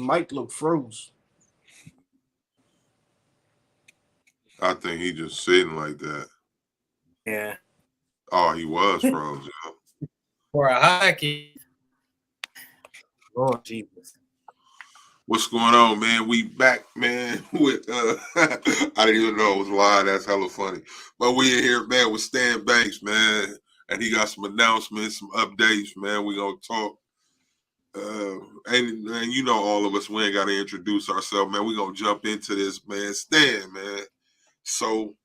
Mike look froze. I think he just sitting like that. Yeah. Oh, he was froze. Yeah. For a hockey. Lord Jesus. What's going on, man? We back, man, with I didn't even know it was live. That's hella funny. But we in here, man, with Stan Banks, man. And he got some announcements, some updates, man. We gonna talk. And you know all of us, we ain't gotta introduce ourselves, man. We gonna jump into this, man. Stan, man. So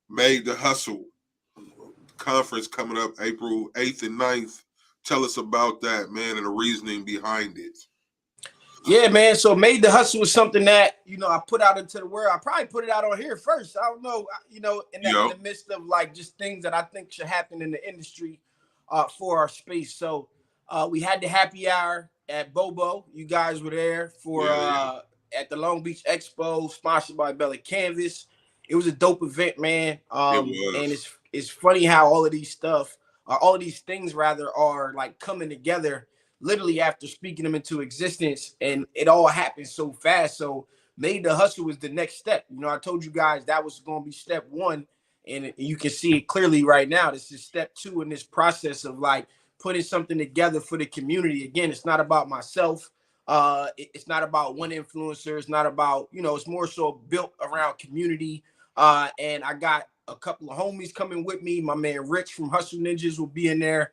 Made the Hustle conference coming up April 8th and 9th. Tell us about that, man, and the reasoning behind it. Yeah, man. So Made the Hustle was something that, I put out into the world. I probably put it out on here first. I don't know, in the midst of like just things that I think should happen in the industry for our space. So we had the happy hour at Bobo. You guys were there for at the Long Beach Expo, sponsored by Bella Canvas. It was a dope event, man. And it's funny how all of these things are like coming together literally after speaking them into existence, and it all happened so fast. So Made the Hustle was the next step. I told you guys that was going to be step one, and you can see it clearly right now. This is step two in this process of like putting something together for the community. Again, it's not about myself. It's not about one influencer. It's not about, it's more so built around community. And I got a couple of homies coming with me. My man Rich from Hustle Ninjas will be in there.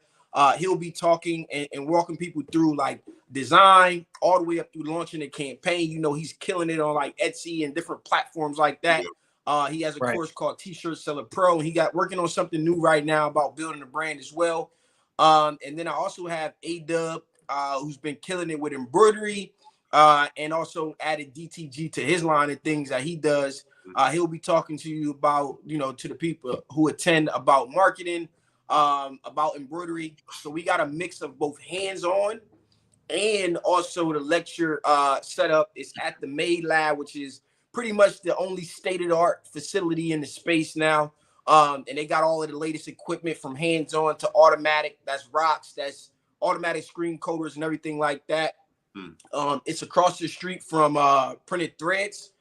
He'll be talking and walking people through like design all the way up through launching a campaign. He's killing it on like Etsy and different platforms like that. He has a course called T-Shirt Seller Pro, and he got working on something new right now about building a brand as well. And then I also have A-Dub, who's been killing it with embroidery, and also added DTG to his line of things that he does. He'll be talking to you about, to the people who attend about marketing, about embroidery. So we got a mix of both hands-on and also the lecture setup is at the Made Lab, which is pretty much the only state-of-the-art facility in the space now. And they got all of the latest equipment from hands-on to automatic. That's rocks, that's automatic screen coders and everything like that. It's across the street from Printed Threads,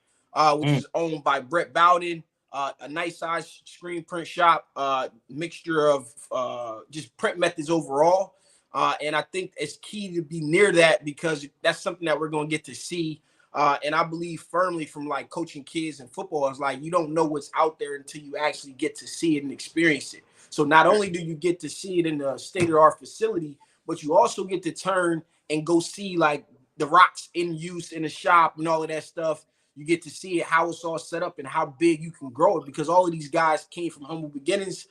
which is owned by Brett Bowden. A nice size screen print shop, mixture of just print methods overall. And I think it's key to be near that because that's something that we're going to get to see. And I believe firmly from like coaching kids in football, it's like you don't know what's out there until you actually get to see it and experience it. So not only do you get to see it in the state-of-the-art facility, but you also get to turn and go see like the rocks in use in the shop and all of that stuff. You get to see it, how it's all set up and how big you can grow it, because all of these guys came from humble beginnings,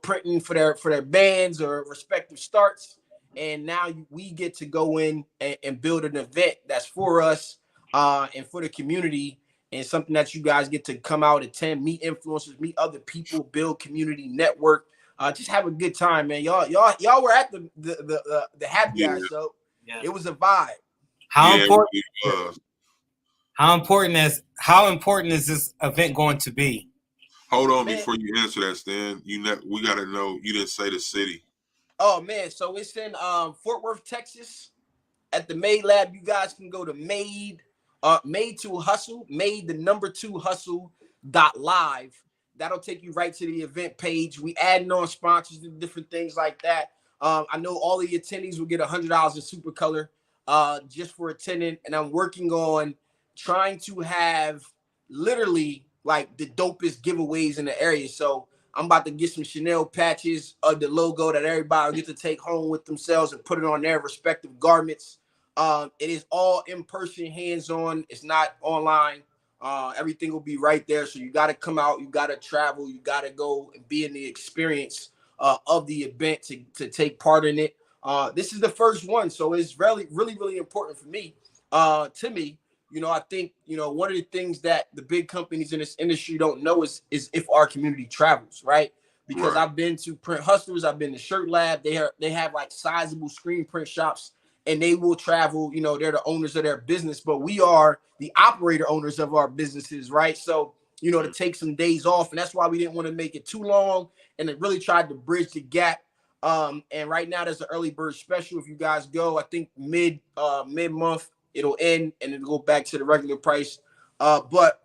printing for their bands or respective starts. And now we get to go in and build an event that's for us and for the community, and something that you guys get to come out, attend, meet influencers, meet other people, build community, network, just have a good time, man. Y'all were at the happy hour, so it was a vibe. How important is this event going to be? Hold on, before you answer that, Stan. We gotta know. You didn't say the city. Oh man, so it's in Fort Worth, Texas, at the Made Lab. You guys can go to Made to Hustle, Made the number 2 hustle.live. That'll take you right to the event page. We adding on sponsors and different things like that. I know all the attendees will get $100 in Supacolor just for attending, and I'm working on trying to have literally like the dopest giveaways in the area. So I'm about to get some Chanel patches of the logo that everybody will get to take home with themselves and put it on their respective garments. It is all in person, hands-on. It's not online. Everything will be right there. So you got to come out. You got to travel. You got to go and be in the experience of the event to take part in it. This is the first one, so it's really, really, really important for me. To me, I think, one of the things that the big companies in this industry don't know is if our community travels, right? Because I've been to Print Hustlers, I've been to Shirt Lab. They have like sizable screen print shops, and they will travel. They're the owners of their business, but we are the operator owners of our businesses, right? So, to take some days off, and that's why we didn't want to make it too long, and it really tried to bridge the gap. And right now there's an early bird special. If you guys go, I think mid-month, it'll end and it'll go back to the regular price. But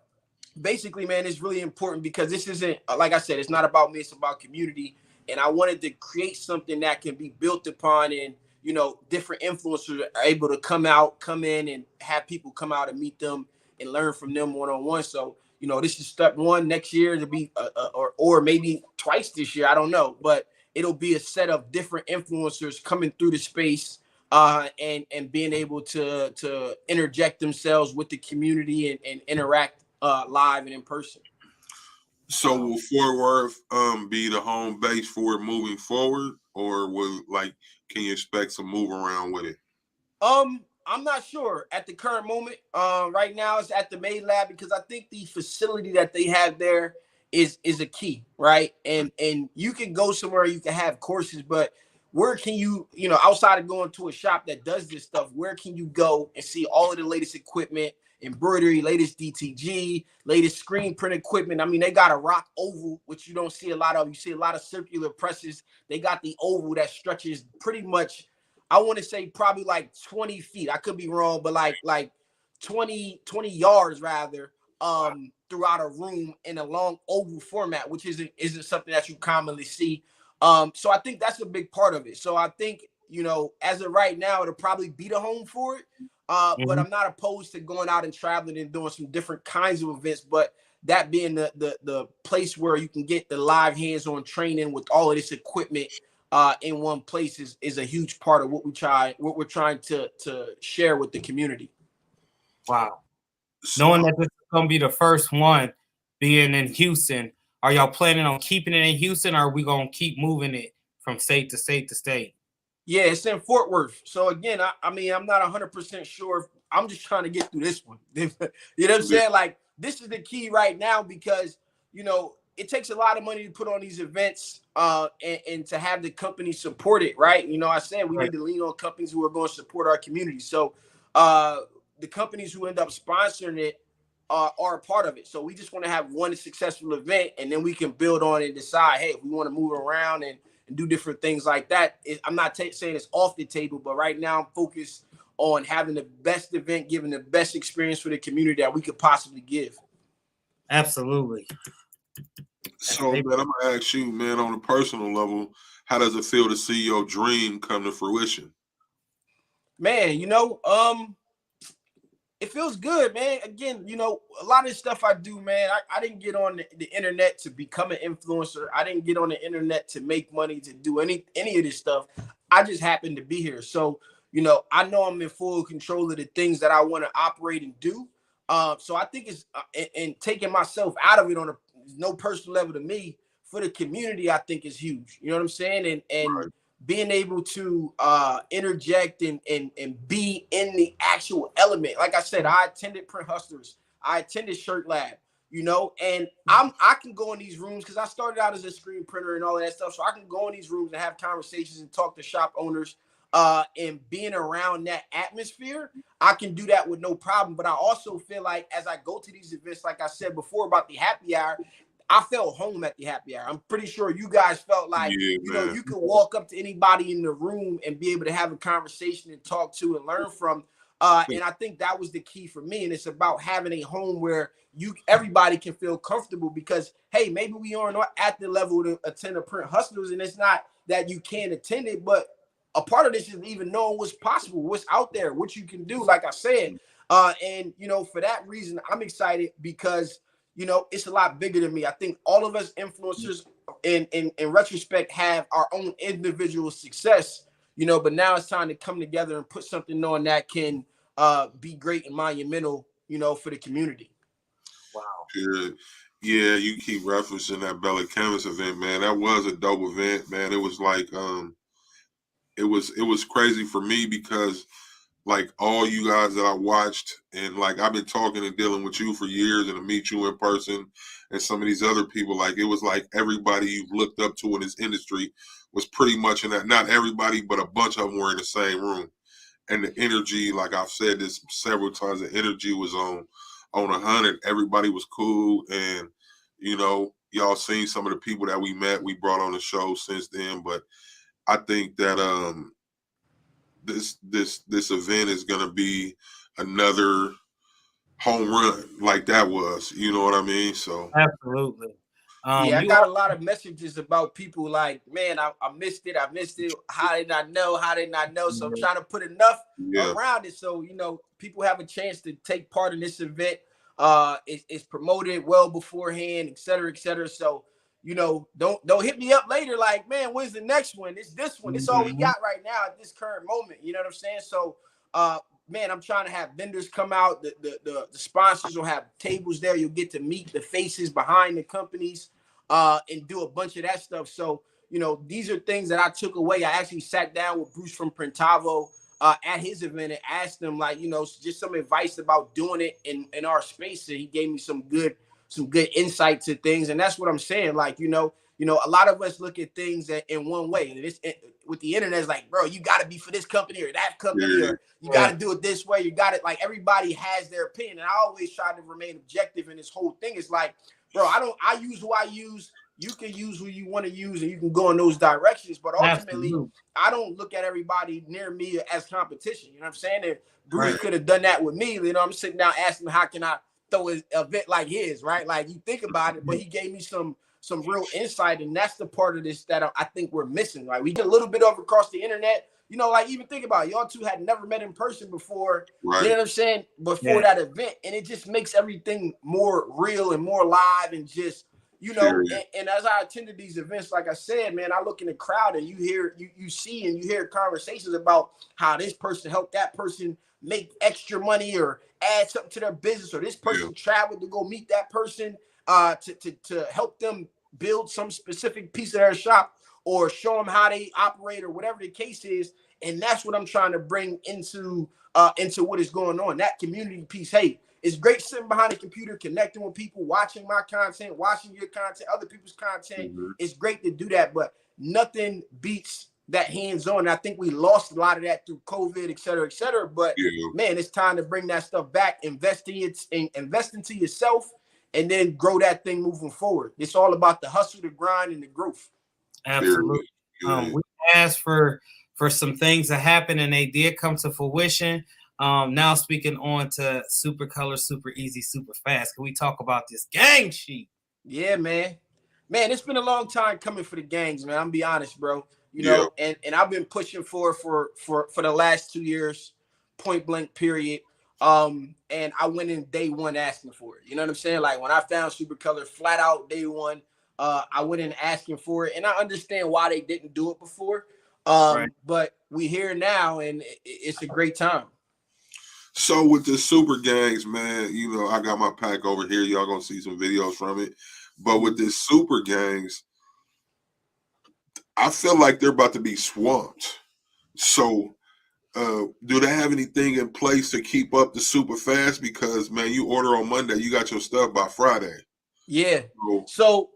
basically, man, it's really important because this isn't, like I said, it's not about me, it's about community. And I wanted to create something that can be built upon, and different influencers are able to come in and have people come out and meet them and learn from them one-on-one. So this is step one. Next year it'll be or maybe twice this year, I don't know, but it'll be a set of different influencers coming through the space, and being able to interject themselves with the community and interact live and in person. So will Fort Worth be the home base for it moving forward, or can you expect some move around with it? I'm not sure at the current moment. Right now it's at the Made Lab because I think the facility that they have there is a key, right? And you can go somewhere, you can have courses, but where can you, outside of going to a shop that does this stuff, where can you go and see all of the latest equipment, embroidery, latest DTG, latest screen print equipment? I mean, they got a rock oval, which you don't see a lot of. You see a lot of circular presses. They got the oval that stretches pretty much, I want to say probably like 20 feet. I could be wrong, but like 20 yards rather, throughout a room in a long oval format, which isn't something that you commonly see. So I think that's a big part of it. So I think, as of right now, it'll probably be the home for it. But I'm not opposed to going out and traveling and doing some different kinds of events. But that being the place where you can get the live hands-on training with all of this equipment in one place is a huge part of what we're trying to share with the community. Wow. Knowing that this is going to be the first one being in Houston, are y'all planning on keeping it in Houston, or are we going to keep moving it from state to state to state? Yeah, it's in Fort Worth. So again, I mean, I'm not 100% sure. I'm just trying to get through this one. You know what I'm saying? Like, this is the key right now because, it takes a lot of money to put on these events, and to have the company support it, right? I said we need to lean on companies who are going to support our community. So the companies who end up sponsoring it are a part of it. So we just want to have one successful event, and then we can build on and decide, hey, if we want to move around and do different things like that. I'm not saying it's off the table, but right now I'm focused on having the best event, giving the best experience for the community that we could possibly give. Absolutely. So, man, I'm gonna ask you, man, on a personal level, how does it feel to see your dream come to fruition? Man, it feels good, man. Again, a lot of the stuff I do, man, I didn't get on the internet to become an influencer. I didn't get on the internet to make money, to do any of this stuff. I just happened to be here. So, I know I'm in full control of the things that I want to operate and do. So I think it's and taking myself out of it on a no personal level to me for the community, I think is huge. You know what I'm saying? And Right. being able to interject and be in the actual element. Like I said, I attended Print Hustlers. I attended Shirt Lab, and I can go in these rooms because I started out as a screen printer and all of that stuff. So I can go in these rooms and have conversations and talk to shop owners, and being around that atmosphere, I can do that with no problem. But I also feel like as I go to these events, like I said before about the happy hour, I felt home at the happy hour. I'm pretty sure you guys felt like, you could walk up to anybody in the room and be able to have a conversation and talk to and learn from. And I think that was the key for me. And it's about having a home where everybody can feel comfortable because, hey, maybe we aren't at the level to attend a Print Hustlers, and it's not that you can't attend it, but a part of this is even knowing what's possible, what's out there, what you can do, like I said. And, for that reason, I'm excited because, it's a lot bigger than me. I think all of us influencers in retrospect have our own individual success, but now it's time to come together and put something on that can be great and monumental, for the community. Wow. Good. Yeah, you keep referencing that Bella Canvas event, man. That was a dope event, man. It was like, it was crazy for me because like all you guys that I watched, and like I've been talking and dealing with you for years, and to meet you in person and some of these other people, like it was like everybody you've looked up to in this industry was pretty much in that. Not everybody, but a bunch of them were in the same room. And the energy, like I've said this several times, the energy was on 100. Everybody was cool, and y'all seen some of the people that we brought on the show since then. But I think that this event is going to be another home run like that was. You know what I mean? So absolutely. Yeah, I got a lot of messages about people like, man, I missed it. I missed it. How did I know? How did I know? So I'm trying to put enough around it so, you know, people have a chance to take part in this event. It's promoted well beforehand, et cetera, et cetera. So, you know, don't hit me up later like, man, when's the next one? It's this one. It's all we got right now at this current moment. You know what I'm saying? So, man, I'm trying to have vendors come out. The sponsors will have tables there. You'll get to meet the faces behind the companies and do a bunch of that stuff. So, you know, these are things that I took away. I actually sat down with Bruce from Printavo at his event and asked him, like, you know, just some advice about doing it in our space. And he gave me some good insight to things. And that's what I'm saying. Like, you know, a lot of us look at things in one way. And with the internet, it's like, bro, you got to be for this company or that company, or you got to do it this way. You got it. Like, everybody has their opinion. And I always try to remain objective in this whole thing. It's like, bro, I use who I use. You can use who you want to use, and you can go in those directions. But ultimately, I don't look at everybody near me as competition. You know what I'm saying? And Bruce could have done that with me. You know, I'm sitting down asking him, how can I throw an event like his, right? Like, you think about it, but he gave me some real insight, and that's the part of this that I think we're missing. Like, we get a little bit of across the internet. You know, like, even think about it. Y'all two had never met in person before. You know what I'm saying? Before that event, and it just makes everything more real and more live, and just, you know. And as I attended these events, like I said, man, I look in the crowd and you hear, you see, and you hear conversations about how this person helped that person make extra money or add something to their business, or this person traveled to go meet that person to help them build some specific piece of their shop, or show them how they operate, or whatever the case is. And that's what I'm trying to bring into what is going on, that community piece. Hey, it's great sitting behind a computer, connecting with people, watching my content, watching your content, other people's content. It's great to do that, but nothing beats that hands-on. And I think we lost a lot of that through COVID, et cetera, et cetera. But man, it's time to bring that stuff back, invest into yourself, and then grow that thing moving forward. It's all about the hustle, the grind, and the growth. Absolutely. We asked for some things to happen, and they did come to fruition. Now speaking on to Supacolor, super easy, super fast. Can we talk about this gang sheet? Yeah, man. Man, it's been a long time coming for the gangs, man. I'm gonna be honest, bro. You know, and I've been pushing for the last 2 years, point blank period. And I went in day one asking for it. You know what I'm saying? Like, when I found Supacolor, flat out day one, I went in asking for it, and I understand why they didn't do it before. But we here now, and it's a great time. So with the super gangs, man, you know, I got my pack over here. Y'all gonna see some videos from it. But with this super gangs, I feel like they're about to be swamped. So do they have anything in place to keep up the super fast? Because, man, you order on Monday, you got your stuff by Friday. Yeah. So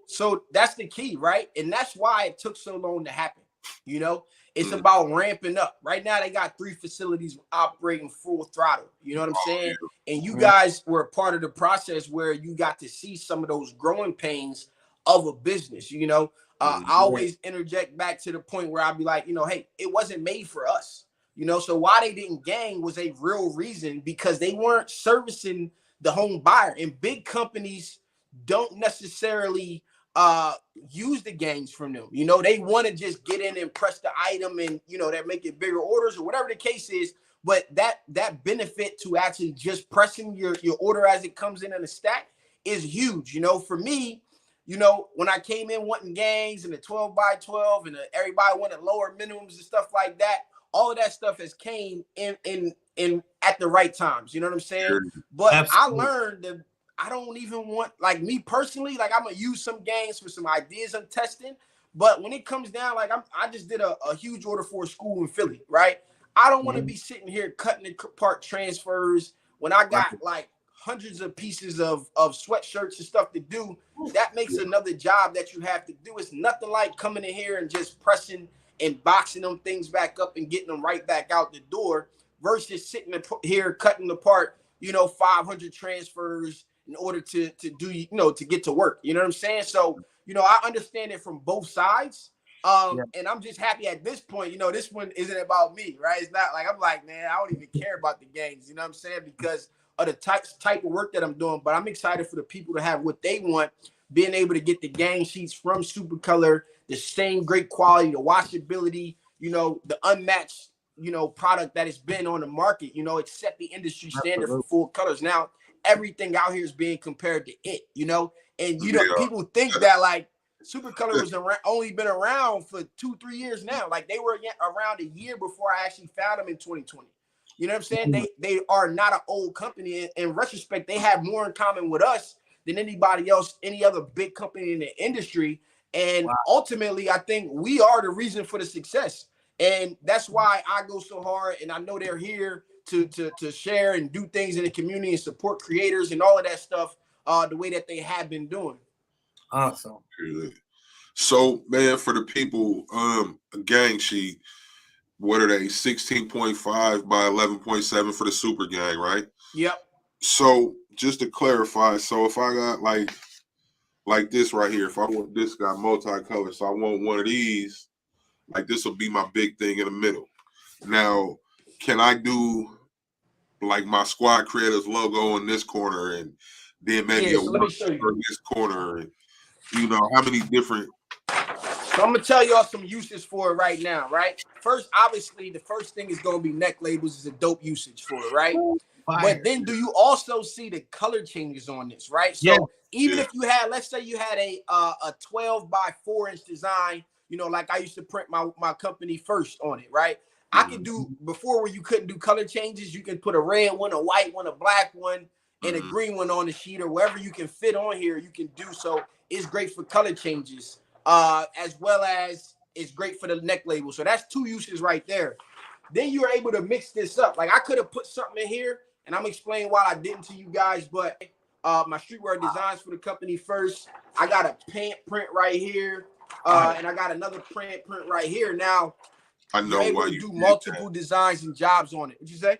that's the key, right? And that's why it took so long to happen. You know, it's about ramping up. Right now, they got 3 facilities operating full throttle. You know what I'm saying? And you guys were a part of the process where you got to see some of those growing pains of a business. You know, I always interject back to the point where I'd be like, you know, hey, it wasn't made for us. You know, so why they didn't gang was a real reason, because they weren't servicing the home buyer. And big companies don't necessarily use the gangs from them. You know, they want to just get in and press the item, and, you know, they're making bigger orders or whatever the case is. But that benefit to actually just pressing your order as it comes in a stack is huge. You know, for me, you know, when I came in wanting gangs and the 12 by 12 and everybody wanted lower minimums and stuff like that, all of that stuff has came in at the right times. You know what I'm saying? Sure. But absolutely. I learned that I don't even want, like, me personally, like, I'm gonna use some gangs for some ideas I'm testing. But when it comes down, like, I just did a huge order for a school in Philly, right? I don't want to be sitting here cutting apart transfers when I got like hundreds of pieces of sweatshirts and stuff to do. That makes another job that you have to do. It's nothing like coming in here and just pressing and boxing them things back up and getting them right back out the door, versus sitting here cutting apart, you know, 500 transfers in order to do, you know, to get to work. You know what I'm saying? So, you know, I understand it from both sides. And I'm just happy at this point, you know, this one isn't about me, right? It's not like, I'm like, man, I don't even care about the games, you know what I'm saying? Because of the type of work that I'm doing, but I'm excited for the people to have what they want, being able to get the gang sheets from Supacolor, the same great quality, the washability, you know, the unmatched, you know, product that has been on the market, you know, it set the industry standard for full colors. Now, everything out here is being compared to it, you know, and you know, people think that like Supacolor was only been around for 2-3 years now. Like they were around a year before I actually found them in 2020. You know what I'm saying? They are not an old company. In retrospect, they have more in common with us than anybody else, any other big company in the industry. And ultimately, I think we are the reason for the success. And that's why I go so hard. And I know they're here to share and do things in the community and support creators and all of that stuff the way that they have been doing. Awesome. So, man, for the people, a gang sheet, what are they? 16.5 by 11.7 for the super gang, right? Yep. So just to clarify, so if I got like this right here, if I want this guy multicolor, so I want one of these, like this will be my big thing in the middle. Now, can I do like my squad creators logo in this corner and then maybe a let me show you in this corner, and you know how many different. So I'm gonna tell y'all some uses for it right now, right? First, obviously, the first thing is gonna be neck labels is a dope usage for it, right? But then do you also see the color changes on this, right? So even if you had, let's say you had a 12 by 4-inch design, you know, like I used to print my company first on it, right? I could do before where you couldn't do color changes. You can put a red one, a white one, a black one, and a green one on the sheet, or wherever you can fit on here, you can do so. It's great for color changes, as well as it's great for the neck label. So that's 2 uses right there. Then you're able to mix this up. Like I could have put something in here, and I'm explaining why I didn't to you guys, but my streetwear designs for the company first. I got a pant print right here, and I got another print right here. Now, I know you're able to do multiple designs and jobs on it. What'd you say?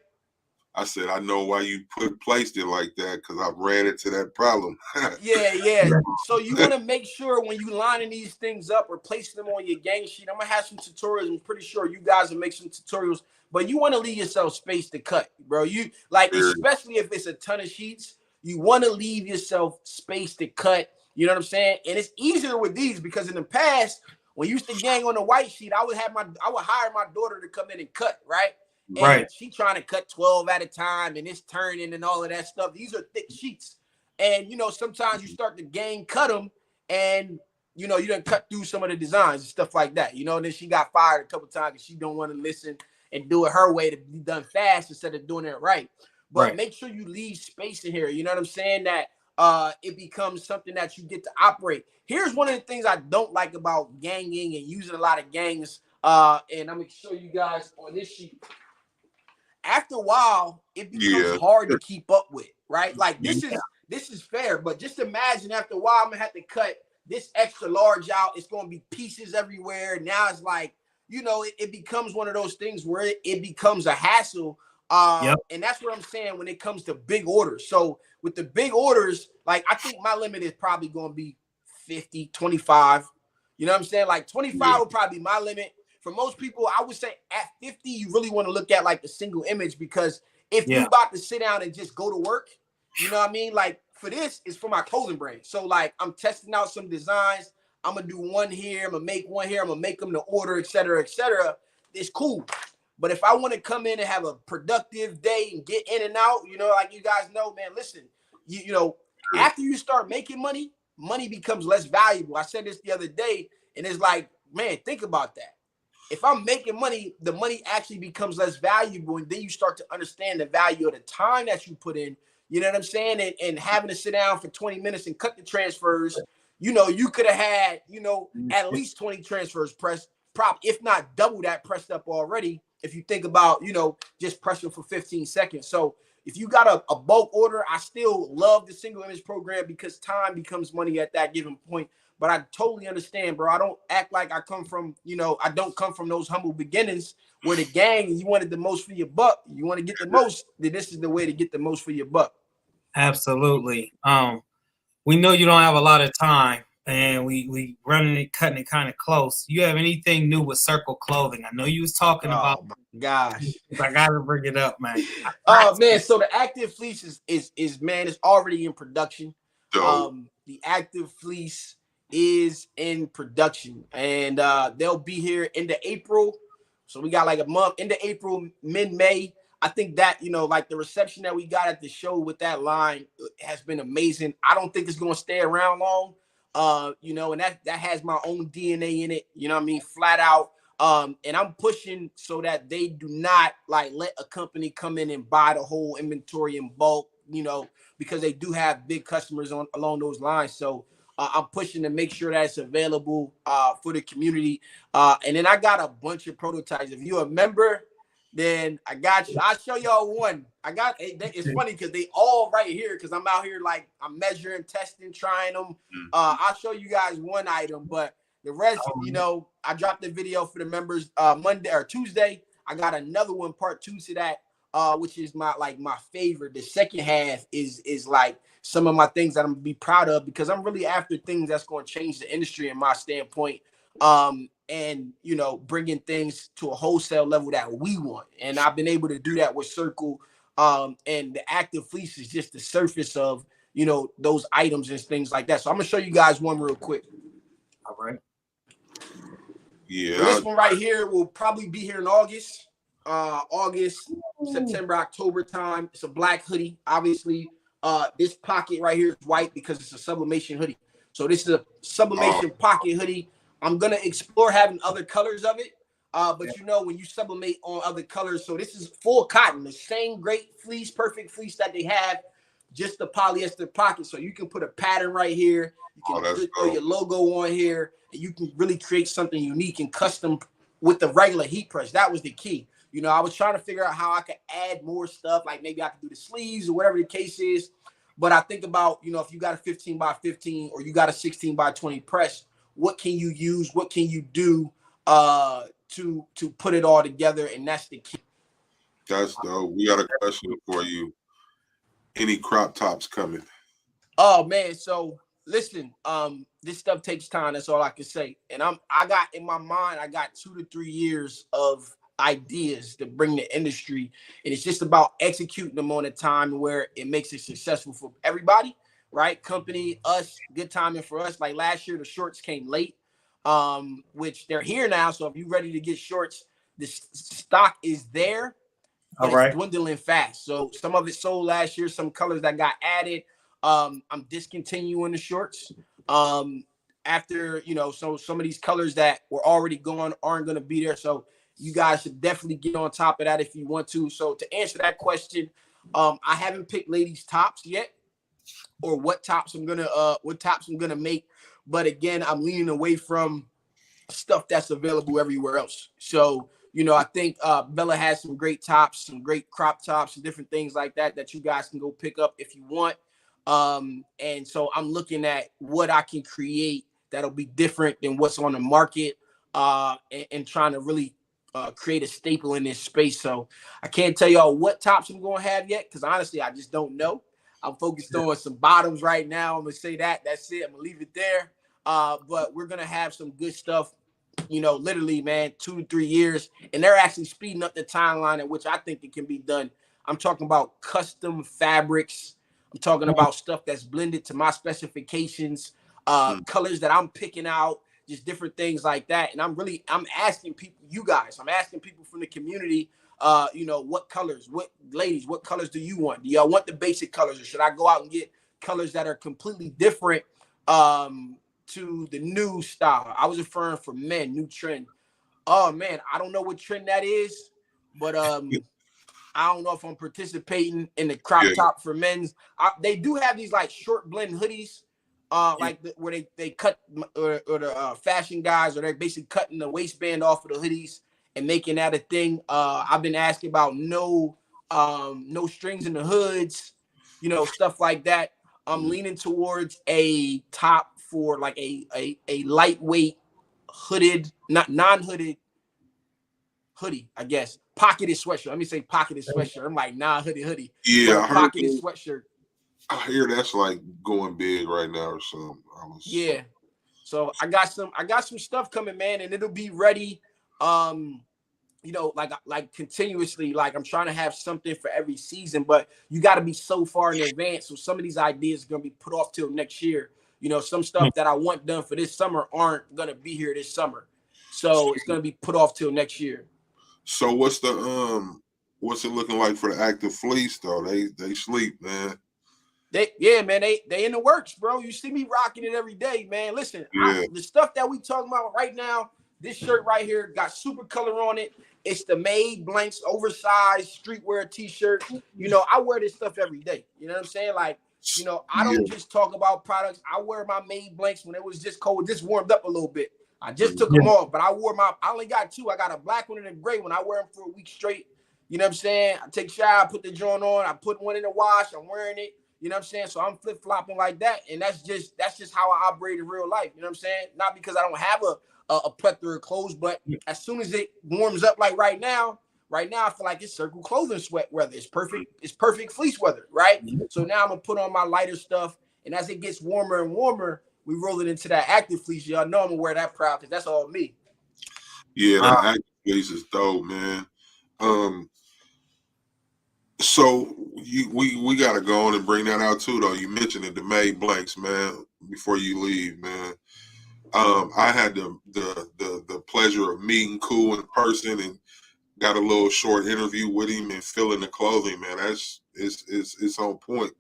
I said, I know why you placed it like that, because I've ran into that problem. Yeah. So you want to make sure when you lining these things up or placing them on your gang sheet, I'm going to have some tutorials. I'm pretty sure you guys will make some tutorials, but you want to leave yourself space to cut, bro. You like, especially if it's a ton of sheets, you want to leave yourself space to cut. You know what I'm saying? And it's easier with these because in the past, when you used to gang on the white sheet, I would hire my daughter to come in and cut, right? And she trying to cut 12 at a time, and it's turning and all of that stuff. These are thick sheets. And, you know, sometimes you start to gang cut them, and, you know, you done cut through some of the designs and stuff like that. You know, and then she got fired a couple times because she don't want to listen and do it her way to be done fast instead of doing it right. But make sure you leave space in here. You know what I'm saying? That it becomes something that you get to operate. Here's one of the things I don't like about ganging and using a lot of gangs. And I'm going to show you guys on this sheet. After a while, it becomes hard to keep up with, right? Like this is fair, but just imagine after a while, I'm gonna have to cut this extra large out. It's gonna be pieces everywhere. Now it's like, you know, it becomes one of those things where it becomes a hassle. And that's what I'm saying when it comes to big orders. So with the big orders, like I think my limit is probably gonna be 50, 25. You know what I'm saying? Like 25 will probably be my limit. For most people, I would say at 50, you really want to look at like the single image, because if you're about to sit down and just go to work, you know what I mean? Like for this, it's for my clothing brand. So like I'm testing out some designs. I'm going to do one here. I'm going to make one here. I'm going to make them to order, et cetera, et cetera. It's cool. But if I want to come in and have a productive day and get in and out, you know, like you guys know, man, listen, you know, after you start making money, money becomes less valuable. I said this the other day, and it's like, man, think about that. If I'm making money, the money actually becomes less valuable. And then you start to understand the value of the time that you put in. You know what I'm saying? And having to sit down for 20 minutes and cut the transfers, you know, you could have had, you know, at least 20 transfers pressed, if not double that pressed up already. If you think about, you know, just pressing for 15 seconds. So if you got a bulk order, I still love the single image program because time becomes money at that given point. But I totally understand, bro. I don't act like I come from, you know, I don't come from those humble beginnings where the gang, you wanted the most for your buck. You want to get the most, then this is the way to get the most for your buck. Absolutely. We know you don't have a lot of time. and we running it, cutting it kind of close. You have anything new with Circle Clothing? I know you was talking about. Oh my gosh, I gotta bring it up, man. Oh man, so the active fleece is man, it's already in production. The active fleece is in production, and they'll be here into April. So we got like a month into April, mid-May. I think that, you know, like the reception that we got at the show with that line has been amazing. I don't think it's going to stay around long. You know, and that has my own DNA in it, you know what I mean, flat out. And I'm pushing so that they do not like let a company come in and buy the whole inventory in bulk, you know, because they do have big customers on along those lines. So I'm pushing to make sure that it's available for the community. And then I got a bunch of prototypes. If you're a member, then I got you. I'll show y'all one. It's funny because they all right here because I'm out here like I'm measuring, testing, trying them. I'll show you guys one item, but the rest, you know, I dropped the video for the members Monday or Tuesday. I got another one, part 2 to that, which is my favorite. The second half is like some of my things that I'm gonna be proud of because I'm really after things that's going to change the industry in my standpoint. And you know, bringing things to a wholesale level that we want, and I've been able to do that with Circle. And the active fleece is just the surface of, you know, those items and things like that. So I'm gonna show you guys one real quick. All right. Yeah. So this one right here will probably be here in August, September, October time. It's a black hoodie. Obviously, this pocket right here is white because it's a sublimation hoodie. So this is a sublimation pocket hoodie. I'm gonna explore having other colors of it. But you know, when you sublimate on other colors, so this is full cotton, the same great fleece, perfect fleece that they have, just the polyester pocket. So you can put a pattern right here. You can throw your logo on here, and you can really create something unique and custom with the regular heat press. That was the key. You know, I was trying to figure out how I could add more stuff, like maybe I could do the sleeves or whatever the case is. But I think about, you know, if you got a 15 by 15 or you got a 16 by 20 press, what can you use? What can you do to put it all together? And that's the key. That's dope. We got a question for you. Any crop tops coming? Oh man, so listen, this stuff takes time. That's all I can say. And I got in my mind, I got 2 to 3 years of ideas to bring the industry, and it's just about executing them on a time where it makes it successful for everybody. Right? Company, us, good timing for us. Like last year, the shorts came late, which they're here now. So if you're ready to get shorts, the stock is there, but it's dwindling fast. So some of it sold last year, some colors that got added. I'm discontinuing the shorts. After, you know, so some of these colors that were already gone aren't going to be there. So you guys should definitely get on top of that if you want to. So to answer that question, I haven't picked ladies' tops yet, or what tops I'm gonna make. But again, I'm leaning away from stuff that's available everywhere else. So, you know, I think Bella has some great tops, some great crop tops and different things like that that you guys can go pick up if you want. And so I'm looking at what I can create that'll be different than what's on the market, and trying to really create a staple in this space. So I can't tell y'all what tops I'm going to have yet, because honestly, I just don't know. I'm focused on some bottoms right now. I'm going to say that. That's it. I'm going to leave it there. But we're going to have some good stuff, you know, literally, man, 2 to 3 years. And they're actually speeding up the timeline at which I think it can be done. I'm talking about custom fabrics. I'm talking about stuff that's blended to my specifications, colors that I'm picking out, just different things like that. And I'm asking people, I'm asking people from the community, you know, what colors, ladies, what colors do you want? Do y'all want the basic colors, or should I go out and get colors that are completely different to the new style? I was referring for men, new trend. Oh man, I don't know what trend that is, but I don't know if I'm participating in the crop top for men's. They do have these like short blend hoodies, where they cut, or the fashion guys, or they're basically cutting the waistband off of the hoodies and making that a thing. I've been asking about no strings in the hoods, you know, stuff like that. I'm leaning towards a top for like a lightweight hooded, not non-hooded hoodie, I guess. Pocketed sweatshirt. Let me say pocketed sweatshirt. I'm like, nah, hoodie. Yeah, but pocketed sweatshirt. I hear that's like going big right now or something. Yeah. So I got some stuff coming, man, and it'll be ready. You know, like continuously, like I'm trying to have something for every season, but you got to be so far in advance. So some of these ideas are going to be put off till next year. You know, some stuff that I want done for this summer aren't going to be here this summer. So it's going to be put off till next year. So what's it looking like for the active fleece though? They sleep, man. Man, they in the works, bro. You see me rocking it every day, man. Listen, the stuff that we talking about right now, this shirt right here got Supacolor on it. It's the Made Blanks oversized streetwear t-shirt. You know, I wear this stuff every day. You know what I'm saying? Like, you know, I don't just talk about products. I wear my Made Blanks when it was just cold, just warmed up a little bit. I just took them off, but I only got two. I got a black one and a gray one. I wear them for a week straight. You know what I'm saying? I take a shower, I put the joint on, I put one in the wash, I'm wearing it. You know what I'm saying? So I'm flip-flopping like that. And that's just how I operate in real life. You know what I'm saying? Not because I don't have a plethora of clothes, but as soon as it warms up like right now I feel like it's circle clothing sweat weather. It's perfect fleece weather, right? So now I'm gonna put on my lighter stuff. And as it gets warmer and warmer, we roll it into that active fleece. Y'all know I'm gonna wear that proud because that's all me. Yeah, that active fleece is dope, man. So we gotta go on and bring that out too, though. You mentioned it, the Made Blanks, man. Before you leave, man, I had the pleasure of meeting Cool in person and got a little short interview with him and feeling the clothing, man. It's on point.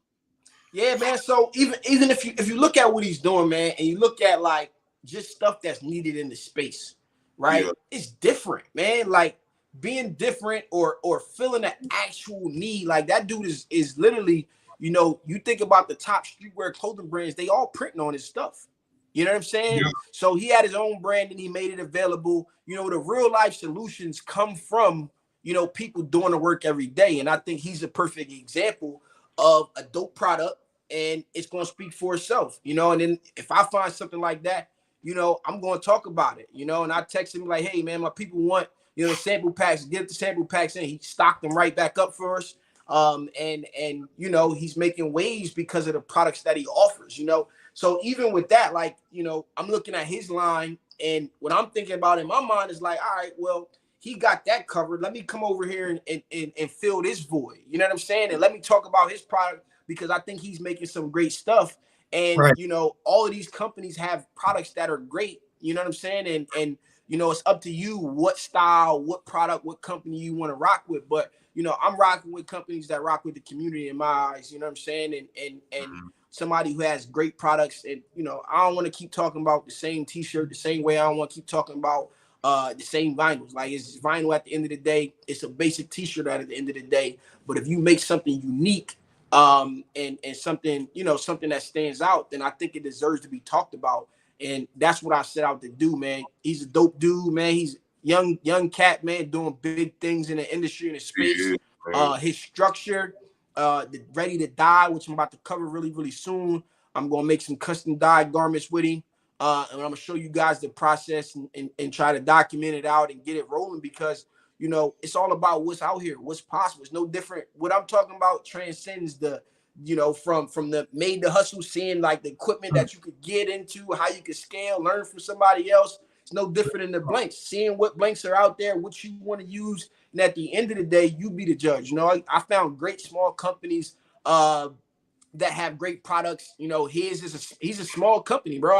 Yeah, man. So even if you look at what he's doing, man, and you look at like just stuff that's needed in the space, right? Yeah. It's different, man. Like being different or filling an actual need. Like that dude is literally, you know, you think about the top streetwear clothing brands, they all printing on his stuff. You know what I'm saying? Yeah. So he had his own brand and he made it available. You know, the real life solutions come from, you know, people doing the work every day. And I think he's a perfect example of a dope product, and it's going to speak for itself, you know. And then if I find something like that, you know, I'm going to talk about it, you know. And I text him like, hey, man, my people want, you know, the sample packs, get the sample packs in. He stocked them right back up for us. And you know, he's making waves because of the products that he offers, you know. So even with that, like, you know, I'm looking at his line, and what I'm thinking about in my mind is like, all right, well, he got that covered. Let me come over here and fill this void. You know what I'm saying? And let me talk about his product because I think he's making some great stuff. And, right, you know, all of these companies have products that are great. You know what I'm saying? And you know, it's up to you what style, what product, what company you want to rock with. But, you know, I'm rocking with companies that rock with the community in my eyes. You know what I'm saying? And somebody who has great products. And, you know, I don't want to keep talking about the same T-shirt the same way. I don't want to keep talking about the same vinyls. Like, it's vinyl at the end of the day. It's a basic T-shirt at the end of the day. But if you make something unique and something, you know, something that stands out, then I think it deserves to be talked about. And that's what I set out to do, man. He's a dope dude, man. He's young cat, man, doing big things in the industry, in the space. His structure, ready to die, which I'm about to cover really, really soon. I'm gonna make some custom dyed garments with him. And I'm gonna show you guys the process and try to document it out and get it rolling because, you know, it's all about what's out here, what's possible. It's no different. What I'm talking about transcends the, you know, from the made to hustle, seeing like the equipment that you could get into, how you could scale, learn from somebody else. It's no different than the blanks, seeing what blanks are out there, what you want to use. And at the end of the day, you be the judge. You know, I found great small companies that have great products. You know, he's a small company, bro.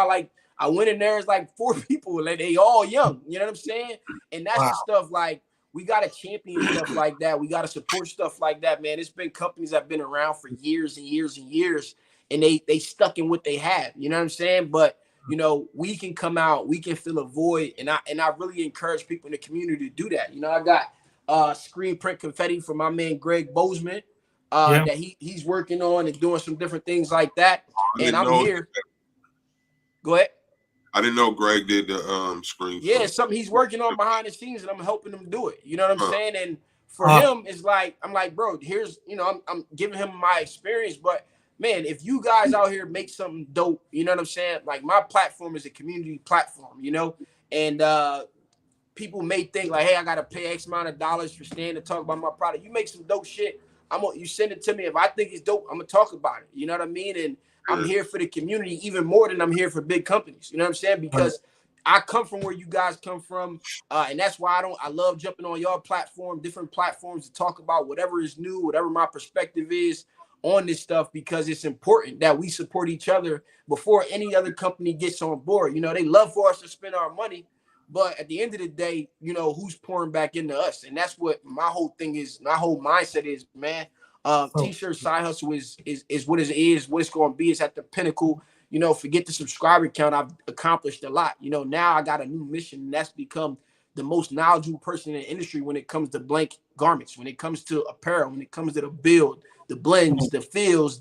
I went in there, it's like 4 people, like they all young. You know what I'm saying? And that's the stuff like, we got to champion stuff like that. We got to support stuff like that, man. It's been companies that have been around for years and years and years, and they stuck in what they have. You know what I'm saying? But, you know, we can come out, we can fill a void, and I really encourage people in the community to do that. You know, I got screen print confetti from my man Greg Bozeman that he's working on and doing some different things like that. And I'm here. Go ahead. I didn't know Greg did the screen. Yeah, it's something he's working on behind the scenes, and I'm helping him do it. You know what I'm saying? And for him, it's like, I'm like, bro, here's, you know, I'm giving him my experience, but man, if you guys out here make something dope, you know what I'm saying? Like, my platform is a community platform, you know, and people may think like, hey, I gotta pay X amount of dollars for staying to talk about my product. You make some dope shit, you send it to me. If I think it's dope, I'm gonna talk about it. You know what I mean? And I'm here for the community even more than I'm here for big companies. You know what I'm saying? Because I come from where you guys come from, and that's why I love jumping on your platform, different platforms to talk about whatever is new, whatever my perspective is on this stuff, because it's important that we support each other before any other company gets on board. You know, they love for us to spend our money, but at the end of the day, you know, who's pouring back into us? And that's what my whole thing is. My whole mindset is, man. T-shirt side hustle is what it is. What it's going to be is at the pinnacle. You know, forget the subscriber count. I've accomplished a lot. You know, now I got a new mission, and that's become the most knowledgeable person in the industry when it comes to blank garments, when it comes to apparel, when it comes to the build, the blends, the feels,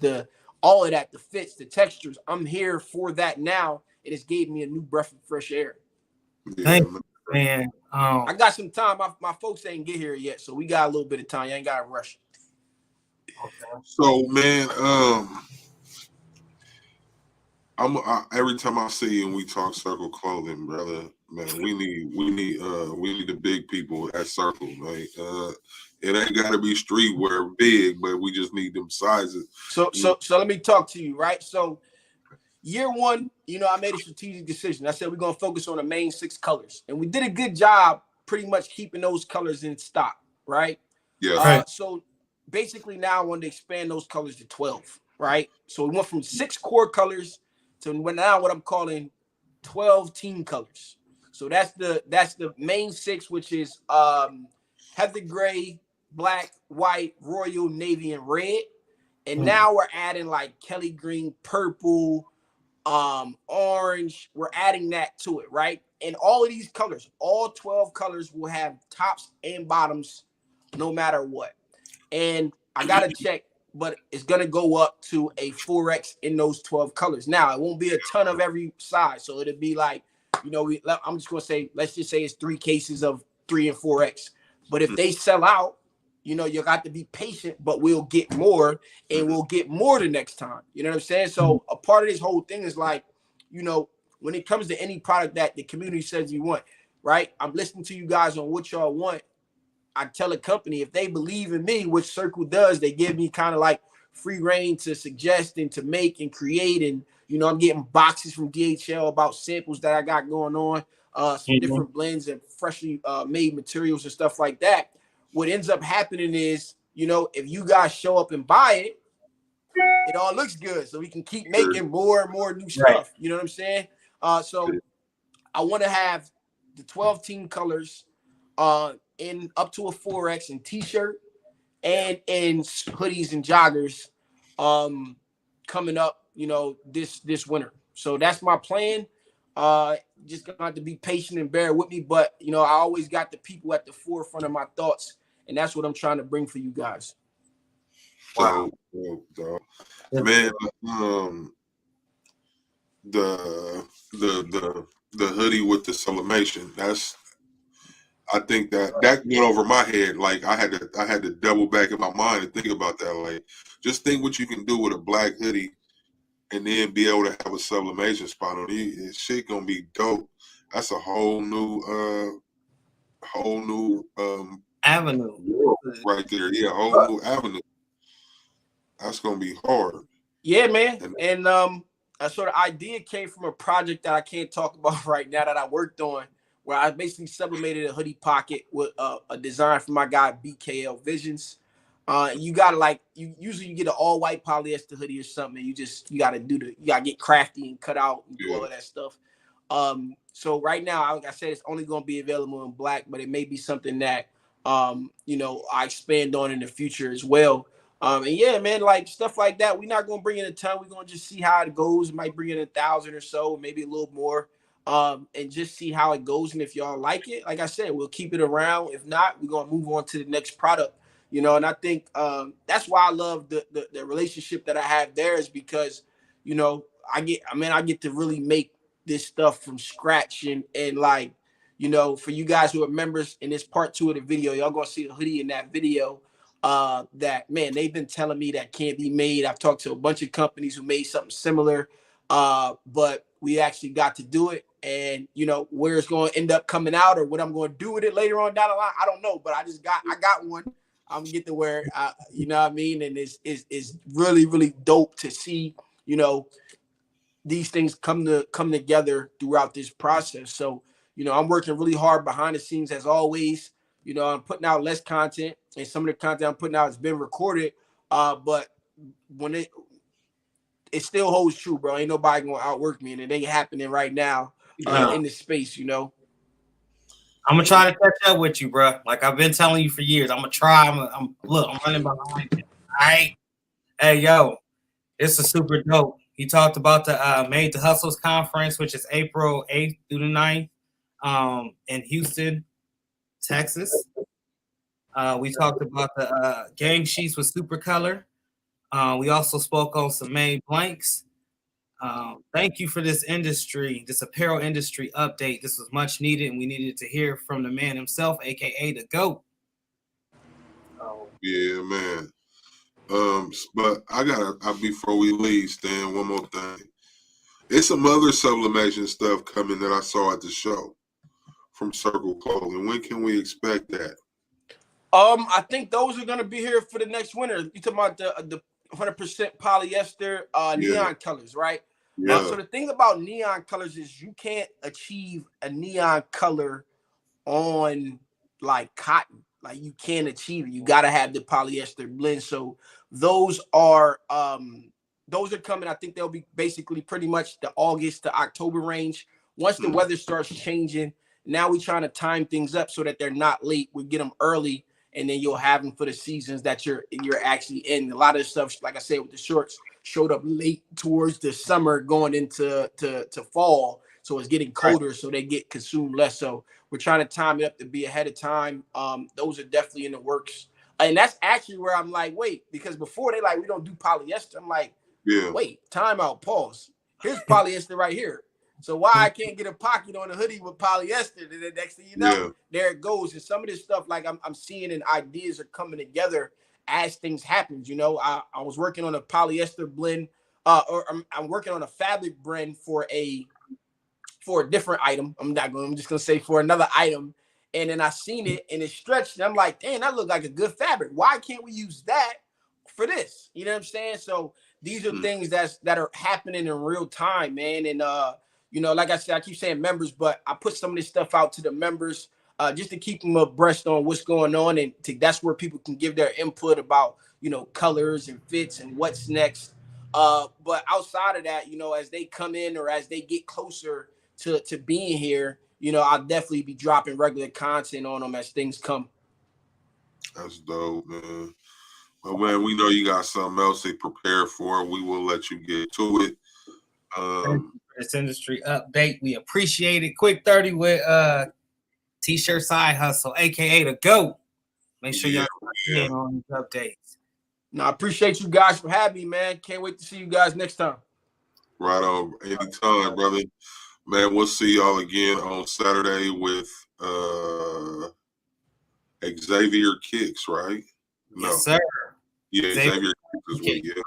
all of that, the fits, the textures. I'm here for that now. It has gave me a new breath of fresh air. Yeah, thank you, man. I got some time. My folks ain't get here yet, so we got a little bit of time. You ain't got to rush. Okay. So, man, every time I see you and we talk Circle Clothing, brother, man, we need the big people at Circle, right? It ain't gotta be streetwear big, but we just need them sizes. So let me talk to you, right? So year one, you know, I made a strategic decision. I said we're gonna focus on the main 6 colors, and we did a good job pretty much keeping those colors in stock, right? Yeah. So basically now I wanted to expand those colors to 12, right? So we went from 6 core colors to now what I'm calling 12 team colors. So that's the main 6, which is heather gray, black, white, royal, navy, and red. And now we're adding like Kelly green, purple, orange. We're adding that to it, right? And all of these colors, all 12 colors will have tops and bottoms no matter what. And I gotta check, but it's gonna go up to a 4X in those 12 colors. Now it won't be a ton of every size, so it'll be like, you know, I'm just gonna say, let's just say it's 3 cases of 3 and 4X. But if they sell out, you know, you got to be patient, but we'll get more, and we'll get more the next time. You know what I'm saying? So a part of this whole thing is like, you know, when it comes to any product that the community says you want, right? I'm listening to you guys on what y'all want. I tell a company, if they believe in me, which Circle does, they give me kind of like free reign to suggest and to make and create. And, you know, I'm getting boxes from DHL about samples that I got going on, some different blends and freshly made materials and stuff like that. What ends up happening is, you know, if you guys show up and buy it, it all looks good. So we can keep making more and more new stuff. You know what I'm saying? So I want to have the 12 team colors in up to a 4X in t-shirt and in hoodies and joggers coming up, you know, this winter. So that's my plan. Just gonna have to be patient and bear with me, but you know, I always got the people at the forefront of my thoughts, and that's what I'm trying to bring for you guys. Wow. Man, the hoodie with the sublimation, I think that went over my head. Like I had to double back in my mind and think about that. Like, just think what you can do with a black hoodie and then be able to have a sublimation spot on it. Shit gonna be dope. That's a whole new avenue right there. Yeah, a whole new avenue. That's gonna be hard. Yeah, man. And sort of idea came from a project that I can't talk about right now that I worked on, where I basically sublimated a hoodie pocket with a design from my guy BKL Visions. You gotta usually you get an all white polyester hoodie or something. And you gotta get crafty and cut out and do all of that stuff. So right now, like I said, it's only gonna be available in black, but it may be something that you know, I expand on in the future as well. And yeah, man, like stuff like that. We're not gonna bring in a ton. We're gonna just see how it goes. Might bring in 1,000 or so, maybe a little more. And just see how it goes. And if y'all like it, like I said, we'll keep it around. If not, we're gonna move on to the next product. You know, and I think that's why I love the relationship that I have there, is because, you know, I get to really make this stuff from scratch and like, you know, for you guys who are members in this part 2 of the video, y'all gonna see a hoodie in that video that, man, they've been telling me that can't be made. I've talked to a bunch of companies who made something similar, but we actually got to do it. And, you know, where it's going to end up coming out or what I'm going to do with it later on down the line, I don't know. But I got one. I'm going to get to wear, you know what I mean? And it's really, really dope to see you know, these things come together throughout this process. So, you know, I'm working really hard behind the scenes as always. You know, I'm putting out less content, and some of the content I'm putting out has been recorded. But when it still holds true, bro. Ain't nobody gonna outwork me, and it ain't happening right now in this space, you know. I'm gonna try to catch up with you, bro. Like I've been telling you for years. I'm gonna try. I'm running behind you. All right. Hey, yo, this is super dope. He talked about the Made to Hustles conference, which is April 8th through the 9th in Houston, Texas. We talked about the gang sheets with Supacolor. We also spoke on some made blanks. Thank you for this apparel industry update. This was much needed, and we needed to hear from the man himself, aka the GOAT. Yeah, man. But I gotta before we leave, Stan, one more thing. It's some other sublimation stuff coming that I saw at the show from Circle Clothing. When can we expect that? I think those are gonna be here for the next winter. You talking about the 100% polyester neon colors, right? Yeah. So the thing about neon colors is you can't achieve a neon color on like cotton. Like you can't achieve it. You gotta have the polyester blend. So those are coming. I think they'll be basically pretty much the August to October range. Once the weather starts changing, now we're trying to time things up so that they're not late. We get them early, and then you'll have them for the seasons that you're actually in. A lot of stuff, like I said, with the shorts, showed up late towards the summer, going into to fall. So it's getting colder, so they get consumed less. So we're trying to time it up to be ahead of time. Those are definitely in the works. And that's actually where I'm like, wait, because before they like, we don't do polyester. I'm like, wait, time out, pause. Here's polyester right here. So why I can't get a pocket on a hoodie with polyester? And the next thing you know, there it goes. And some of this stuff, like I'm seeing, and ideas are coming together as things happen. You know, I was working on a polyester blend, or I'm working on a fabric blend for a different item. I'm just gonna say for another item. And then I seen it and it stretched. And I'm like, damn, that looked like a good fabric. Why can't we use that for this? You know what I'm saying? So these are things that are happening in real time, man. And you know, like I said, I keep saying members, but I put some of this stuff out to the members just to keep them abreast on what's going on, and that's where people can give their input about, you know, colors and fits and what's next. But outside of that, you know, as they come in or as they get closer to being here, you know, I'll definitely be dropping regular content on them as things come. That's dope, man. But man, we know you got something else to prepare for. We will let you get to it. This industry update, we appreciate it. Quick 30 with T-shirt side hustle, aka the GOAT. Make sure y'all in on these updates. No, I appreciate you guys for having me, man. Can't wait to see you guys next time. Right on, anytime, brother. Man, we'll see y'all again on Saturday with Xavier Kicks, right? Yes, sir. Yeah, Xavier Kicks is what,